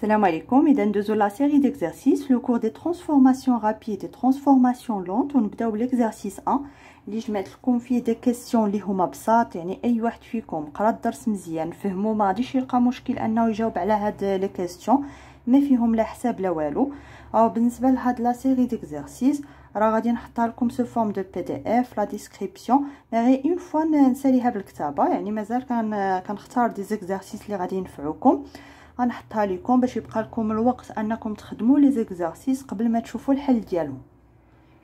Salam alaikum, et dans la série d'exercices, le cours des transformations rapides et transformations lentes, on نبداو بالexercice 1 اللي جمعت لكم فيه des questions اللي هما بساط، يعني اي واحد فيكم قرا الدرس مزيان فهمو ما غاديش يلقى مشكل انه يجاوب على هاد لي كيسيون، ما فيهم لا حساب لا والو. او بالنسبه لهاد لا سيري ديكزارسيس راه غادي نحطها لكم سو فورم دو بي دي اف لا ديسكريبسيون، غير اون فوا نساليها بالكتابه، يعني مازال كنختار دي زيكزارسيس اللي غادي ينفعوكم، غنحطها لكم باش يبقى لكم الوقت انكم تخدموا لي زيكزارسيس قبل ما تشوفوا الحل ديالهم.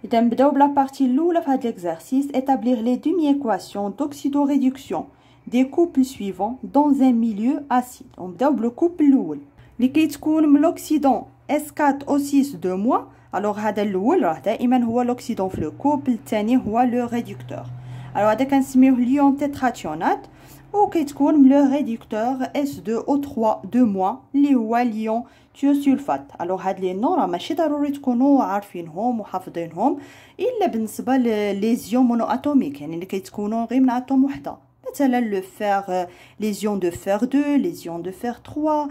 اذا نبداو بلا بارتي الاولى في هاد ليكزارسيس، établir les demi-équations d'oxydoréduction des couples suivants dans un milieu acide. ونبداو بلو كوبل الاول اللي كيتكون من لوكسيدون S4O6 2 الوغ هذا الاول راه دائما هو لوكسيدون في لو كوبل، الثاني هو لو ريدكتور. الوغ هذا كنسميوه ليون تيتراتيونات، وكيتكون من لو ريدكتور S2O3 2 اللي هو ليون تيوسولفات. الوغ هاد لي نون راه ماشي ضروري تكونوا عارفينهم وحافظينهم الا بالنسبه لليزيون مونو اتوميك، يعني اللي كيتكونوا غير من اتوم وحده، مثلا لو فير ليزيون دو فير 2 ليزيون دو فير 3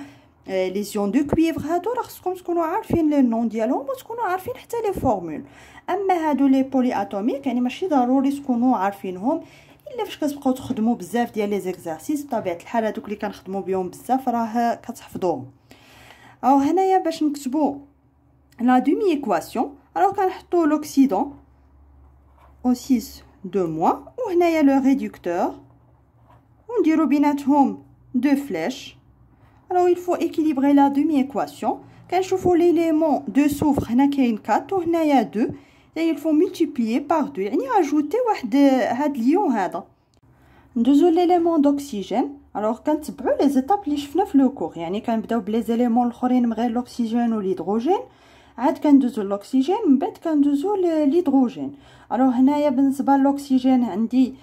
ليزيون دو كويفر. هادو راه خصكم تكونوا عارفين لي نون ديالهم وتكونوا عارفين حتى لي فورمول. اما هادو لي بولي اتوميك يعني ماشي ضروري تكونوا عارفينهم الا فاش كتبقاو تخدموا بزاف ديال لي زيكزارسيس، بطبيعه الحال هادوك اللي كنخدموا بهم بزاف راه كتحفظوهم. او هنايا باش نكتبوا لا دومي ايكواسيون، راه كنحطوا لوكسيدون O6 2 وهنايا لو ريدكتور ونديروا بيناتهم دو فلاش. Alors il faut équilibrer la demi-équation. كنشوفوا l'élément de soufre هنا كاين 4 وهنايا 2، يعني il faut multiplier par 2، يعني ajouter واحد هاد ليون هذا. ندوزو l'élément d'oxygène. alors كنتبعوا لي زيتاب اللي شفنا في لو كور، يعني كنبداو بلي زيليمون الاخرين من غير الاكسجين والهيدروجين، عاد كندوزو الاكسجين من بعد كندوزو الهيدروجين. alors هنايا بالنسبه للاكسجين عندي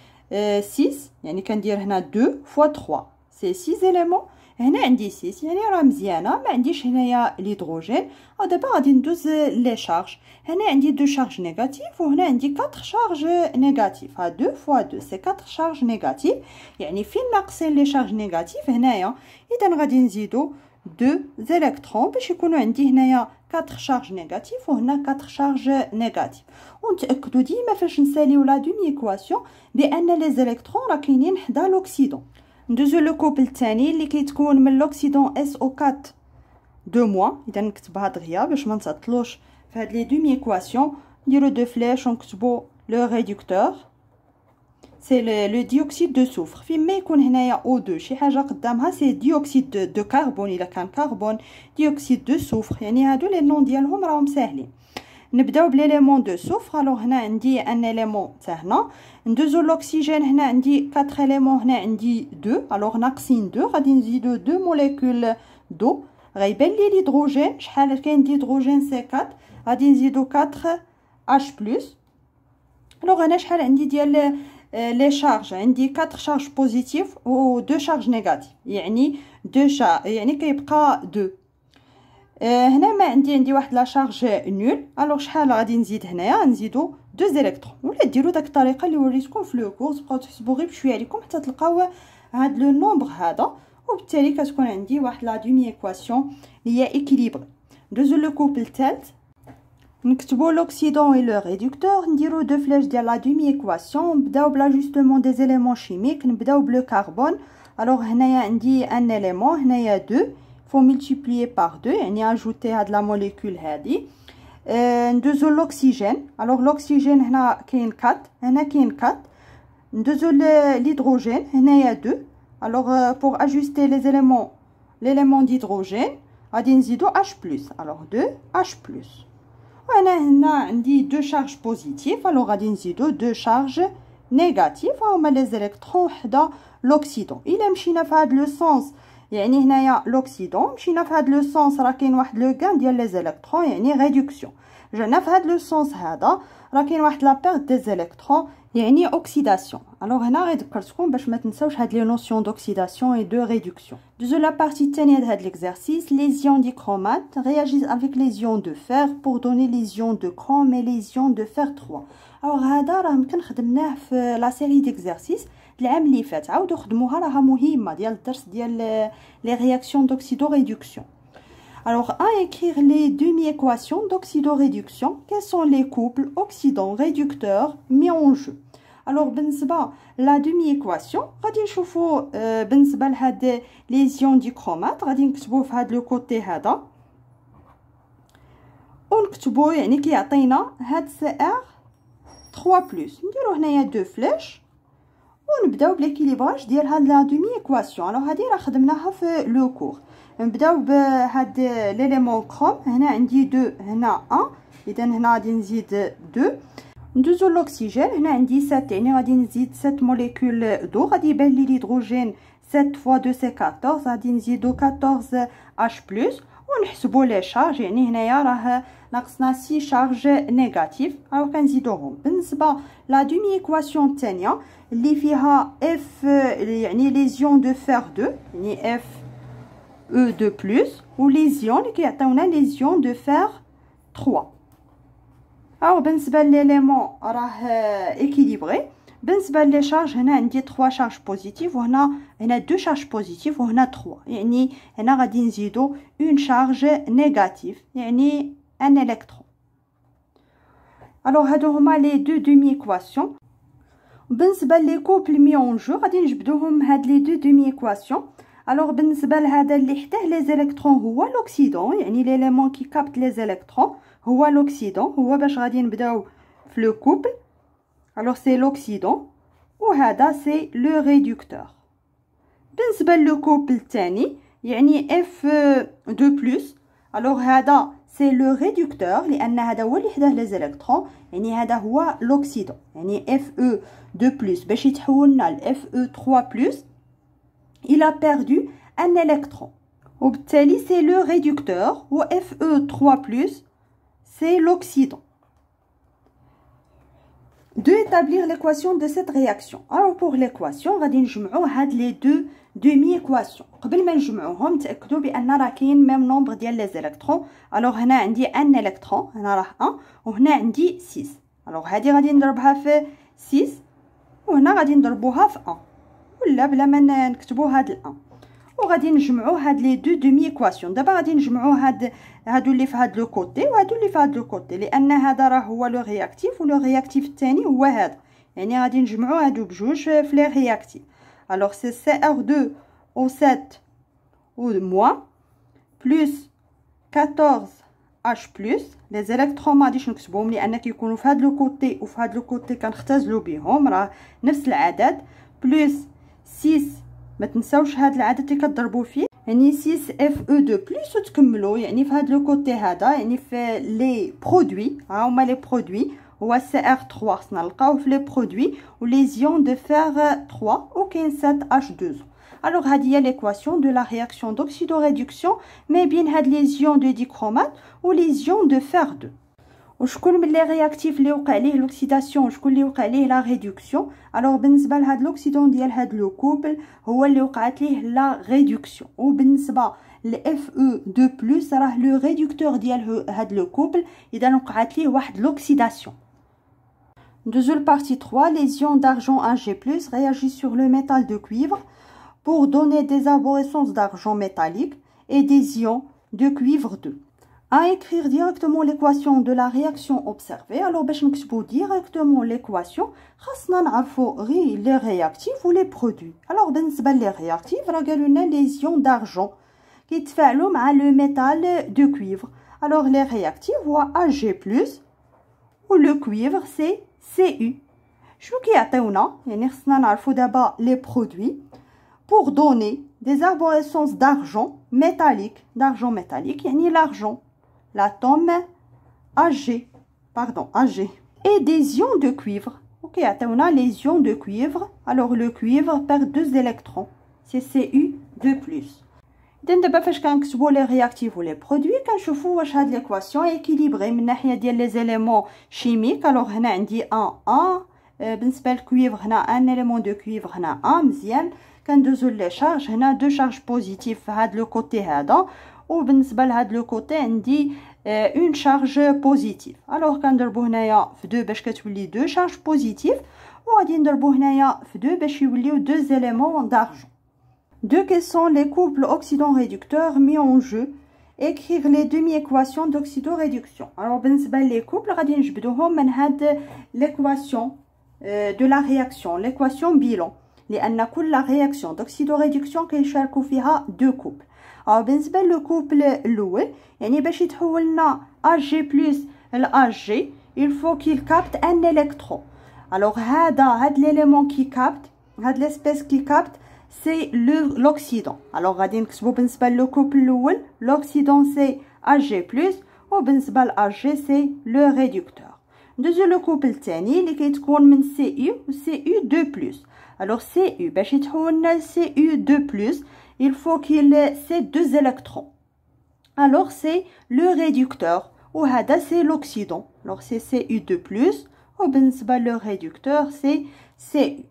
6، يعني كندير هنا 2 fois 3 سي 6 زيليمون، هنا عندي 6 يعني راه مزيانه. ما عنديش هنايا الهيدروجين. دابا غادي ندوز لي شارج، هنا عندي 2 شارج نيجاتيف وهنا عندي 4 شارج نيجاتيف. 2 fois 2 سي 4 شارج نيجاتيف، يعني فين ناقصين لي شارج نيجاتيف هنايا. اذا غادي نزيدو 2 زيليكترون باش يكونوا عندي هنايا 4 شارج نيجاتيف وهنا 4 شارج نيجاتيف. ونتاكدوا ديما فاش نساليو لا دومي ايكواسيون بان لي زيليكترون راه كاينين حدا لوكسيدون. ندوزو لو كوبل الثاني اللي كيتكون من لوكسيدون SO4 2 اذا نكتبها دغيا باش ما نتعطلوش في هاد لي دومي ايكواسيون. نديرو دو فلاش ونكتبو لو ريدكتور سي لو ديوكسيد دو سوفر، فين ما يكون هنايا O2 شي حاجه قدامها سي ديوكسيد دو كربون، الا كان كربون ديوكسيد دو سوفر، يعني هادو لي نون ديالهم راهم ساهلين. نبداو بليليمون دو سوفر. الوغ هنا عندي ان اليمون حتى هنا، ندوزو الاكسجين هنا عندي 4 اليمون، هنا عندي 2، الوغ ناقصين 2 غادي نزيدو 2 موليكول دو. غيبان لي الهيدروجين شحال كاين ديهيدروجين سي 4، غادي نزيدو 4 اش بلس. الوغ هنا شحال عندي ديال لي شارج، عندي 4 شارج بوزيتيف و 2 شارج نيجاتيف، يعني 2 شارج يعني كيبقى 2. هنا ما عندي واحد لا شارج نول. الوغ شحال غادي نزيد هنايا؟ نزيدو 2 زيليكترون، ولا ديروا داك الطريقه اللي وريتكم في لو كورس، بقاو تحسبوا غير بشويه عليكم حتى تلقاو هاد لو نومبر هذا، وبالتالي كتكون عندي واحد لا دومي ايكواسيون اللي هي ايكيليبر. ندوزو لو كوبل الثالث، نكتبوا لوكسيدون اي لو ريدكتور، نديرو دو فلاش ديال لا دومي ايكواسيون. نبداو بلاجوستمون دي زيليمون شيميك، نبداو بلو كربون. الوغ هنايا عندي ان اليمون، هنايا 2، faut multiplier par 2 يعني ajouter هاد لا موليكول هادي. ندوزو لوكسيجين. الوغ لوكسيجين هنا كاين 4، هنا كاين 4. ندوزو الهيدروجين هنايا 2. الوغ pour ajuster les éléments l'élément d'hydrogène غادي نزيدو H+. الوغ 2 H+. هنا عندي 2 شارج بوزيتيف، الوغ غادي نزيدو 2 شارج نيجاتيف، هما لي زيليكترون حدا لوكسيدون. الا مشينا في هاد لو سونس يعني هنايا لوكسيدون، مشينا في هاد لو سونس راه كاين واحد لو غان ديال لي زيليكترون يعني ريدكسيون. جانا في هاد لو سونس هذا راه كاين واحد لا بيرت دي زيليكترون يعني اوكسيداسيون. الوغ هنا غير ذكرتكم باش ما تنساوش هاد لي نوسيون دوكسيداسيون اي دو ريدكسيون. دوزو لا بارتي الثانيه د هاد ليكزارسيس. les ions dichromates réagissent avec les ions de fer pour donner les ions de chrome et les ions de fer 3. الوغ هذا راه يمكن خدمناه في لا سيري ديكزارسيس العام اللي فات، عاودوا خدموها راها مهمه ديال الدرس ديال لي رياكسيون دوكسيدو ريدكسيون. Alors, à écrire les demi-équations d'oxydoréduction. Quels sont les couples oxydants-réducteurs mis en jeu? Alors, بالنسبة la demi-équation, غادي نشوفوا بالنسبة لهاد les ions dichromate غادي نكتبوه في هاد لو كوتي هذا ونكتبوه يعني كيعطينا هاد CR3+. نديرو هنايا دو فلاش ونبداو بليكيليبراج ديال هاد لا demi-équation. alors هادي راه خدمناها في لو كور. نبداو بهاد ليليمون كروم. هنا عندي 2 هنا 1 اذا هنا غادي نزيد 2. ندوزو لوكسيجين. هنا عندي 7 يعني غادي نزيد 7 موليكول دو. غادي يبان لي الهيدروجين 7 fois 2 c'est 14. غادي نزيدو 14 H+ ونحسبو لي شارج. يعني هنايا راه ناقصنا 6 شارج نيجاتيف. alors كنزيدوهم. بالنسبه لا دومي ايكواسيون الثانيه اللي فيها اف يعني لي زيون دو فير 2 يعني اف E2+ و لي زيون اللي كيعطيونا لي زيون دو فير 3. alors بالنسبه لليليمون راه ايكيليبري. بالنسبه لي شارج هنا عندي 3 شارج بوزيتيف وهنا 2 شارج بوزيتيف وهنا 3 يعني هنا غادي نزيدو اون شارج نيجاتيف يعني ان الكترون. alors هادو هما لي دو دومي ايكواسيون. بالنسبه لي كوبل مي اون جو غادي نجبدوهم هاد لي دو دومي ايكواسيون. alors بالنسبه لهذا اللي حداه لي زيليكترون هو لوكسيدون يعني ليليمون كي كابت لي زيليكترون هو لوكسيدون. هو باش غادي نبداو في لو كوبل. alors c'est l'oxydant وهذا c'est le réducteur. بالنسبه لو كوبل الثاني يعني F2+. alors هذا c'est le réducteur لان هذا هو اللي حداه لي زيليكترون يعني هذا هو لوكسيدون. يعني Fe2+ باش يتحولنا ل Fe3+ il a perdu un électron وبالتالي c'est le réducteur و Fe3+ c'est l'oxydant. De établir l'équation de cette réaction. alors pour l'équation غادي نجمعوا هاد لي دو دومي ايكواسيون. قبل ما نجمعوهم تاكدوا بان راه كاين ميم نومبر ديال لي زيليكترون. alors هنا عندي ان الكترون هنا راه 1 وهنا عندي 6. alors هادي غادي نضربها في 6 وهنا غادي نضربوها في 1 ولا بلا ما نكتبوا هاد ال1 وغادي نجمعوا هاد لي دو دومي ايكواسيون. دابا غادي نجمعوا هادو اللي في هاد لو كوتي وهادو اللي في هاد لو كوتي لان هذا راه هو لو رياكتيف ولو رياكتيف الثاني هو هذا يعني غادي نجمعوا هادو بجوج في لي رياكتيف. alors c'est CR2 O7 ou moins plus 14 H+. لي زيليكترون ما غاديش نكتبوهم لان كيكونوا في هاد لو كوتي وفي هاد لو كوتي كنختزلوا بهم راه نفس العدد بلس 6. ما تنساوش هاد العدد اللي كتضربوا فيه يعني 6 Fe2+ وتكملوا يعني في هاد لو كوتي هذا يعني في لي برودوي. ها هما لي برودوي هو CR3 خصنا نلقاوه في لي برودوي و لي زيون دو فير 3 وكاين 7 H2. alors هذه هي l'équation de la réaction d'oxydoréduction ما بين هاد لي زيون دو ديكرومات و لي زيون دو فير 2. وشكون من لي رياكتيف اللي وقع ليه لوكسيداسيون وشكون اللي وقع ليه لا ريدكسيون. alors بالنسبه لهاد لوكسيدون ديال هاد لو كوبل هو اللي وقعت ليه لا ريدكسيون. وبالنسبه ل Fe2+ راه لو ريدكتور ديال هاد لو كوبل اذا وقعت ليه واحد لوكسيداسيون. ندوزو لبارتي 3. les ions d'argent Ag+ réagissent sur le métal de cuivre pour donner des arborescences d'argent métallique et des ions de cuivre 2. À écrire directement l'équation de la réaction observée. alors باش نكتبو directement l'équation خاصنا نعرفو غير les réactifs و les produits. alors بالنسبه لي réactifs راه قالوا لنا les ions d'argent كيتفاعلوا مع le métal de cuivre. alors les réactifs هو Ag+ و le cuivre c'est Cu. شنو كيعطيونا يعني خصنا نعرفو دابا les produits pour donner des arborescences d'argent métallique يعني l'argent l'atome Ag et des ions de cuivre. ok عطيونا les ions de cuivre. alors le cuivre perd 2 électrons c'est Cu2+. اذا دابا فاش كنكتبوا لي رياكتيف ولي برودوي كنشوفوا واش هاد ليكواسيون ايكيليبري من ناحيه ديال لي زيليمون شيميك. alors هنا عندي 1 بالنسبه للكويفر هنا ان اليمون دو كويفر هنا 1 مزيان. كندوزو لي شارج هنا 2 شارج بوزيتيف في هاد لو كوتي هذا وبالنسبه لهاد لو كوتي عندي اون شارج بوزيتيف. alors كنضربو هنايا في 2 باش كتولي 2 شارج بوزيتيف وغادي نضربو هنايا في 2 باش يوليو 2 éléments d'argent. quels sont les couples oxydants réducteurs mis en jeu écrire les demi-équations d'oxydoréduction. Alors بالنسبة les couples غادي نجبدوهم من هاد l'équation de la réaction, l'équation bilan. لأن كل réaction d'oxydoréduction كيشاركوا فيها deux couples. Alors بالنسبة للكوبل الأول يعني باش يتحول لنا AG plus l'AG, il faut qu'il capte un électron. Alors هاد l'élément qui capte, هاد l'espèce qui capte, c'est l'oxydant. Alors غادي نكتبو بالنسبة للكوبل الأول l'oxydant c'est AG+, وبالنسبة لAG c'est le réducteur. ندوزو للكوبل الثاني اللي كيتكون من CU و CU2+. Alors CU باش يتحول لنا CU2+, il faut qu'il ait deux électrons. Alors c'est le réducteur وهذا c'est l'oxydant. Alors c'est CU2+, وبالنسبة le réducteur c'est CU.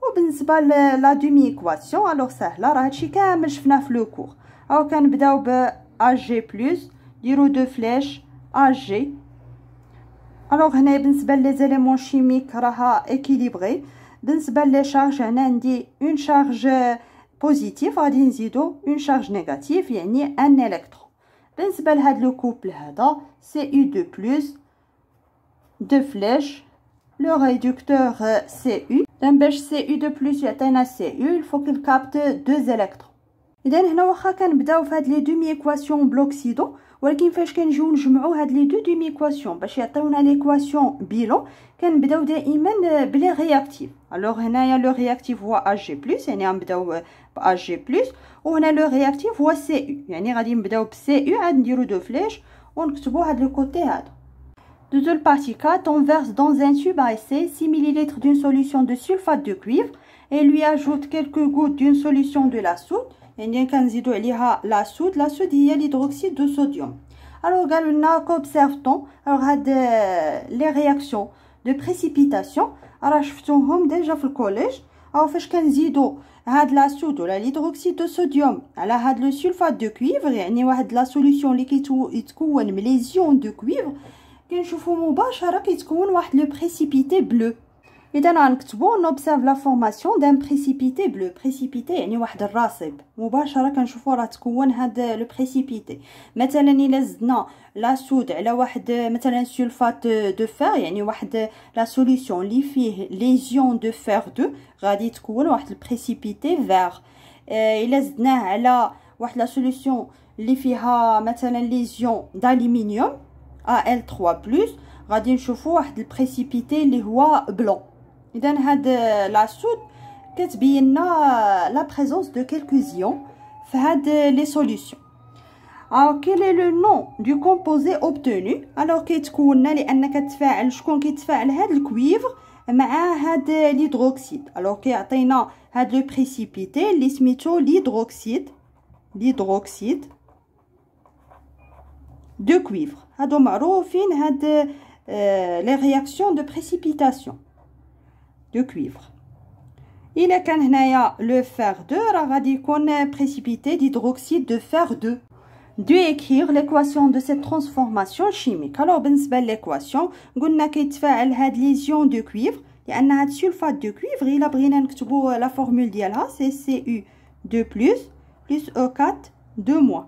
وبالنسبة لا دومي ايكواسيون alors سهله راه هادشي كامل شفناه في لو كور. او كنبداو ب AG+, نديرو دو فلاش AG. alors هنا بالنسبه لي زيليمون شيميك راها اكيليبري. بالنسبه لي شارج هنا عندي اون شارج بوزيتيف غادي نزيدو اون شارج نيجاتيف يعني ان الكترون. بالنسبه لهاد لو كوبل هذا CU2+, دو فلاش le réducteur CU. باش CU2+ يعطينا CU il faut qu'il capte deux électrons. اذا هنا واخا كنبداو في هاد لي دومي ايكواسيون بلوكسيدون ولكن فاش كنجيو نجمعوا هاد لي دو دومي ايكواسيون باش يعطيونا ليكواسيون بيلون كنبداو دائما بلي رياكتيف. الوغ هنايا لو رياكتيف هو AG+, يعني غنبداو ب AG+, وهنا لو رياكتيف هو CU يعني غادي نبداو ب CU عاد نديرو دو فلاش ونكتبوا هاد لو كوتي هذا. Deuxième partie 4, on verse dans un tube à essai 6 ml d'une solution de sulfate de cuivre et lui ajoute quelques gouttes d'une solution de la soude. يعني كنزيدو عليها la soude هي l'hydroxyde de sodium. Alors قالوا لنا qu'observe-t-on. alors هاد les réactions de précipitation راه شفتوهم ديجا في الكوليج. او فاش كنزيدو هاد لا سود ولا l'hydroxyde de sodium على هاد لو سولفات دو كويفر يعني واحد لا سوليوشن اللي كيتكون من لي زيون دو كويفر كنشوفو مباشره كيتكون واحد لو بريسيبيتي بلو. اذا غنكتبو نوبسيرف لا فورماسيون دان بريسيبيتي بلو. بريسيبيتي يعني واحد الراصب مباشره كنشوفو راه تكون هاد لو بريسيبيتي. مثلا الا زدنا لا سود على واحد مثلا سولفات دو فير يعني واحد لا سوليوشن اللي فيه لي زيون دو فير 2 غادي تكون واحد البريسيبيتي فير. الا زدناه على واحد لا سوليوشن اللي فيها مثلا لي زيون d'aluminium Al3+, غادي نشوفوا واحد البريسيبيتي اللي هو بلون. اذا هاد لا سود كتبين لنا لا بريزونس دو كيلكو زيون في هاد لي سوليوشن. alors quel est le nom du composé obtenu. alors كيتكون لان كتفاعل شكون كيتفاعل هاد الكويفر مع هاد ليدروكسيد. alors كيعطينا هاد لو بريسيبيتي اللي سميتو ليدروكسيد de cuivre. هادو معروفين هاد لي رياكسيون دو بريسيبيتاسيون دو كويفر. الا كان هنايا لو فير 2 راه غادي يكون بريسيبيتي d'hydroxyde de fer 2. de écrire l'équation de cette transformation chimique. alors بالنسبه لليكواسيون قلنا كيتفاعل هاد لي زيون دو كويفر لان هاد سولفات دو كويفر الا بغينا نكتبوا لا فورمول ديالها سي CU2+ plus O4 2-.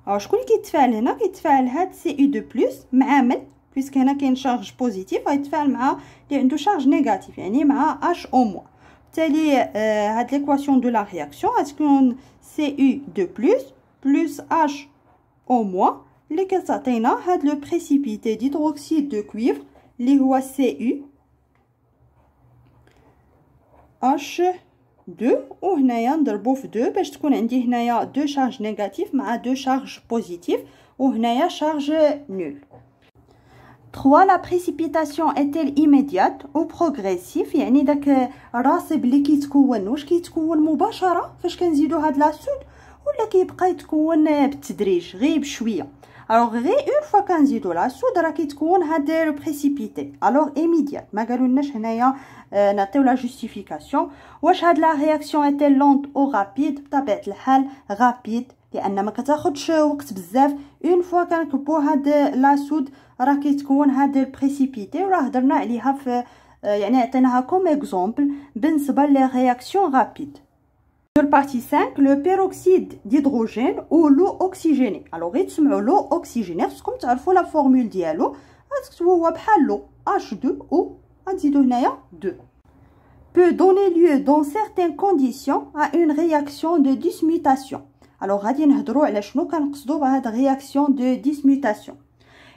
alors شكون اللي كيتفاعل هنا كيتفاعل هاد CU2+ مع من بيسك هنا كاين شارج بوزيتيف غيتفاعل مع اللي عنده شارج نيجاتيف يعني مع HO-. بالتالي هاد ليكواسيون دو لا رياكسيون غتكون CU2+ plus HO- اللي كتعطينا هاد لو بريسيبيتي d'hydroxyde de cuivre اللي هو CuH2 وهنايا نضربو في 2 باش تكون عندي هنايا 2 شارج نيجاتيف مع 2 شارج بوزيتيف وهنايا شارج نول. 3 la précipitation est-elle immédiate ou progressive. يعني داك الراصب اللي كيتكون واش كيتكون مباشره فاش كنزيدو هاد لا سود ولا كيبقى يتكون بالتدريج غير بشويه. alors غير اون فوا كنزيدو لا سود راه كيتكون هاد لو بريسيبيتي. alors immédiate ما قالولناش هنايا نعطيو لا جوستيفيكاسيون. واش هاد لا رياكسيون ايتي لونت او رابيد. بطبيعه الحال رابيد لان ما كتاخدش وقت بزاف. اون فوا كنكبو هاد لا سود راه كيتكون هاد البريسيبيتي وراه هضرنا عليها في يعني عطيناها كوم اكزومبل بالنسبه لي رياكسيون رابيد. Sur la partie 5, le peroxyde d'hydrogène ou l'eau oxygénée. Alors, يتسمعوا l'eau oxygénée. خصكم تعرفوا la formule ديالو. غتكتبوا هو بحال l'eau H2O. غنزيدوا هنايا 2. Peut donner lieu dans certaines conditions à une réaction de dismutation. Alors, غادي نهضروا على شنو كنقصدوا بهاد réaction de dismutation.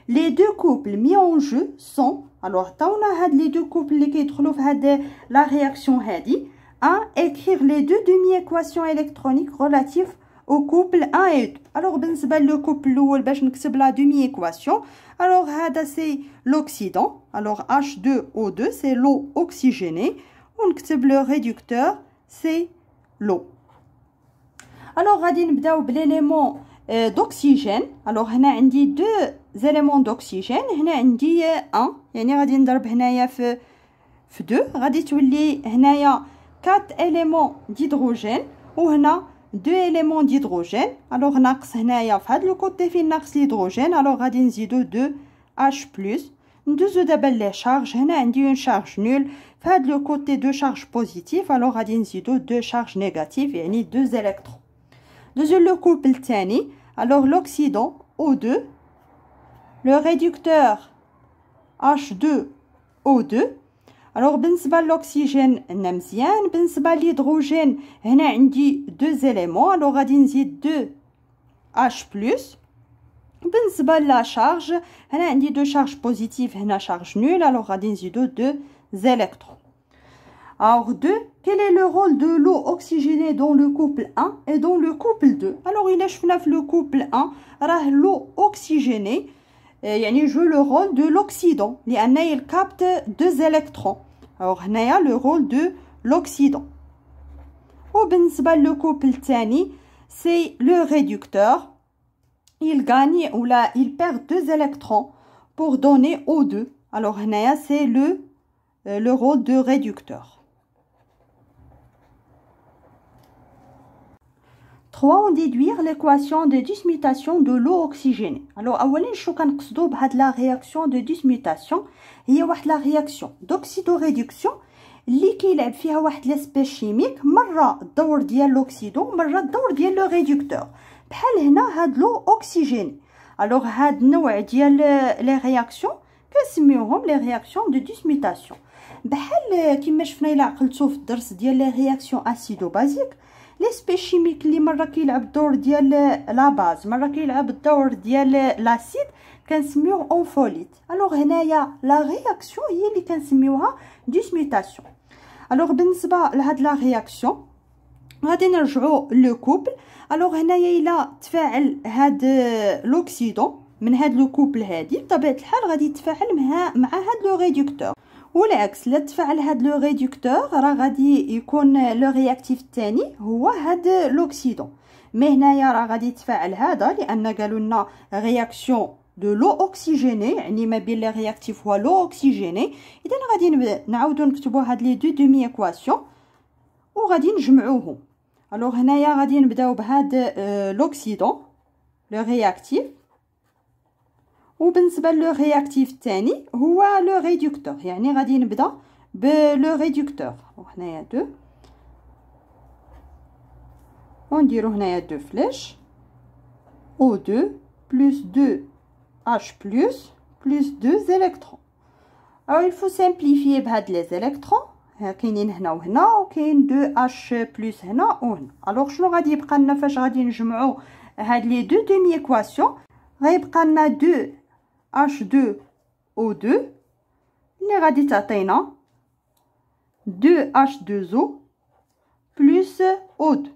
Les deux couples mis en jeu sont, alors عطاونا هاد les deux couples اللي كيدخلوا في هاد la réaction هادي. À écrire les deux demi-équations électroniques relatives au couple 1 et 2. Alors, بالنسبة le couple الأول باش نكتب la demi-équation. Alors, هذا c'est l'oxydant. Alors, H2O2 c'est l'eau oxygénée. ونكتب le réducteur c'est l'eau. Alors, غادي نبداو بليليمون d'oxygène. Alors, هنا عندي deux éléments d'oxygène. هنا عندي 1. يعني غادي نضرب هنايا في 2. غادي تولي هنايا 4 éléments d'hydrogène وهنا 2 éléments d'hydrogène. alors ناقص هنايا في هذا لو كوتي فين ناقص الهيدروجين. alors غادي نزيدو 2 H+. ندوزو دابا لي شارج. هنا عندي اون شارج نول في هذا لو كوتي 2 شارج بوزيتيف. alors غادي نزيدو 2 شارج نيجاتيف يعني 2 électrons. دوزو لو كوبل الثاني. alors l'oxydant O2 le réducteur H2O2. alors بالنسبه للأكسجين عندنا مزيان. بالنسبه للهيدروجين هنا عندي 2 éléments. alors غادي نزيد 2 H+. بالنسبه لا شارج هنا عندي 2 شارج بوزيتيف هنا شارج نول. alors غادي نزيدو 2 électrons. alors 2 quel est le rôle de l'eau oxygénée dans le couple 1 et dans le couple 2. alors إلا شفنا في le couple 1 راه l'eau oxygénée يعني joue le rôle de l'oxydant لأن il capte 2 électrons. alors هنايا le rôle de l'oxydant. وبالنسبة le couple الثاني c'est le réducteur. il gagne ou là il perd 2 électrons pour donner O2. alors هنايا c'est le rôle de réducteur. 3. On déduire l'équation de dismutation de l'eau oxygénée. alors اولا شو كنقصدوا بهاد لا réaction de dismutation. هي واحد لا réaction d'oxydoréduction اللي كيلعب فيها واحد لاسبي شيميك. مره الدور ديال لوكسيدون مره الدور ديال لو ريدكتور. بحال هنا هاد لو اوكسيجيني. alors هاد النوع ديال لي رياكسيون كنسميوهم لي رياكسيون دو ديسميتاسيون. بحال كما شفنا الى عقلتو في الدرس ديال لي رياكسيون اسيدو بازيك. لاسبي شيميك اللي مره كيلعب الدور ديال لا باز مره كيلعب الدور ديال لاسيد كنسميوه اونفوليت. alors هنايا لا رياكسيون هي اللي كنسميوها ديسميتاسيون. alors بالنسبه لهاد لا رياكسيون غادي نرجعوا لو كوبل. alors هنايا الا تفاعل هاد لوكسيدون من هاد لو كوبل هادي بطبيعه الحال غادي يتفاعل مع هاد لو ريدكتور. والعكس لا تفاعل هاد لو ريدكتور راه غادي يكون لو رياكتيف الثاني هو هاد لوكسيدون. مي هنايا راه غادي يتفاعل هذا لان قالوا لنا رياكسيون دو لو اوكسيجيني يعني ما بين لي رياكتيف هو لو اوكسيجيني. اذا غادي نعاودو نكتبوا هاد لي دو دومي ايكواسيون وغادي نجمعوهم. alors هنايا غادي نبداو بهاد لوكسيدون لو رياكتيف. وبالنسبه لو رياكتيف الثاني هو لو ريدكتور يعني غادي نبدا بلو ريدكتور. وهنايا 2 ونديرو هنايا 2 فلاش O2 plus 2 H plus 2 électrons. alors il faut simplifier بهاد لي électrons. كاينين هنا وهنا وكاين 2 H plus هنا وهنا. alors شنو غادي يبقى لنا فاش غادي نجمعوا هاد لي دو دومي ايكواسيون؟ غيبقى لنا 2 H2O2 اللي غادي تعطينا 2 H2O plus O2.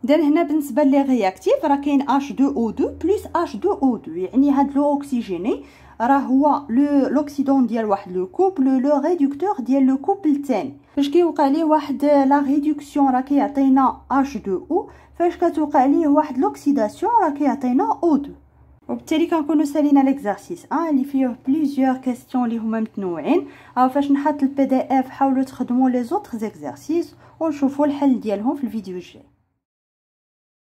اذا هنا بالنسبه لي رياكتيف راه كاين H2O2 plus H2O2 يعني هاد لو اوكسيجيني راه هو لوكسيدون ديال واحد لو كوبل لو ريدكتور ديال لو كوبل الثاني. فاش كيوقع ليه واحد لا ريدكسيون راه كيعطينا H2O. فاش كتوقع ليه واحد لوكسيداسيون راه كيعطينا O2. وبالتالي كنكونوا سالينا ليكزارسيس اللي فيه بليزيور كيسيون اللي هما متنوعين. فاش نحط البي دي اف حاولوا تخدموا لي زوطر زيكزارسيس ونشوفوا الحل ديالهم في الفيديو الجاي.